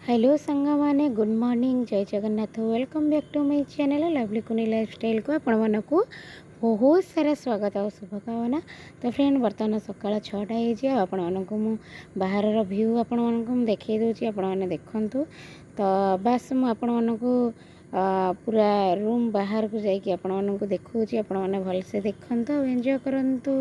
Hello सांगा माने good morning जय Jagannath welcome back to my channel lovely कुनी लाइफस्टाइल को आपण मानकु बहुत सारा स्वागत और शुभकामना। तो फ्रेंड बर्तमान सकाळ 6टा होइछि आपण मानकु मु बाहर रो व्यू आपण मानकु देखै दोछि आपण माने देखंतु। तो बस मु आपण मानकु पूरा रूम बाहर को जाई कि आपण मानकु देखौछि आपण माने भल से देखंतु एन्जॉय करंतु।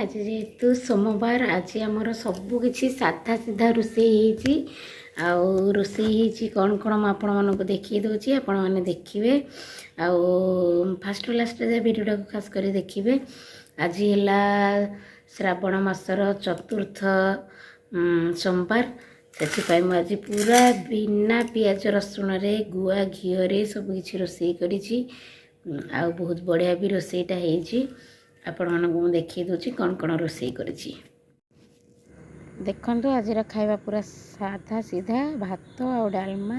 जेहेतु सोमवार आज आमर सबकि साधा सीधा रोषे रोषे कौन कौन आपण मानक देखी दूसरी आपण मैंने देखिए फास्ट लास्ट भिडियो खास कर देखिए। आज है श्रावण मासर चतुर्थ सोमवार से आज पूरा बिना पियाज रसुण रे गुआ घीरे सबकि रोषे करी बहुत बढ़िया भी रोषेटा है। आपण मानक देखी दूसरी कौन कौन रोषे करी देखंतु। आज खाइबा पूरा साधा सीधा भात आउ डालमा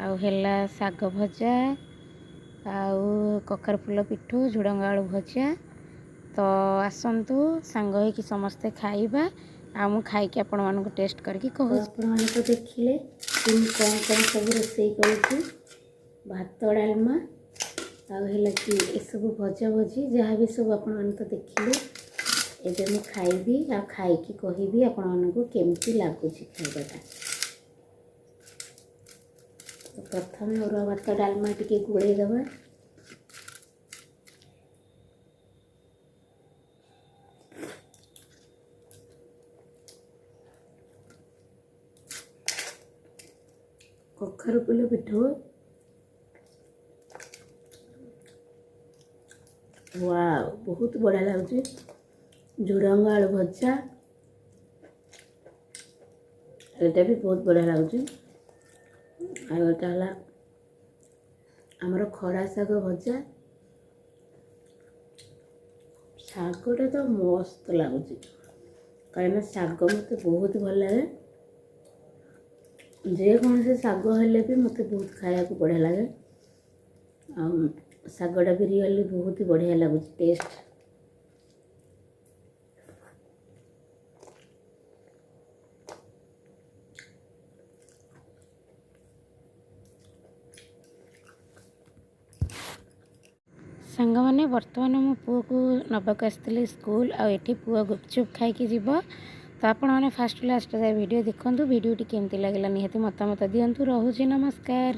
आउला शाग भजा आउ कखार फूल पिठू झुडंग आलू भजा। तो आसंतु सांग होइकि समस्ते खाइबा आ मु खाइकि आपण मानक टेस्ट करके कहू। आपण मानक देखिले कौन कौन सब रोषे करी भात डालमा आउला कि ए सब भजा भजी जहाँ भी सब आपण माने तो देखिले एबे मु खाइबी आ खाइकि कहबी आपण मानक केमती लागुची खाइबाटा। तो प्रथम अरुआ भात डालमा टिके गुड़े दबा कखार फूल पिठो वाह बहुत बढ़िया लगुच। झुडंग आलू भजा एटा भी बहुत बढ़िया लगुच। आटा है आमर खड़ा शाग भजा शागटा तो मस्त लगुच कहीं शाग मत बहुत भल लगे। जेकोसी शाग हेले भी मत बहुत खाया बढ़िया लगे। शागटा भी रियली बहुत ही बढ़िया लगुच टेस्ट। सांग मैंने बर्तमान मो पुओ को नबाक आसती स्कूल आठी पुआ गुपचुप खाई जीव। तो आपण मैंने फास्ट लास्ट भिडियो देखूँ भिडियो केमती लगे निहाती मतामत दिंतु। रोचे नमस्कार।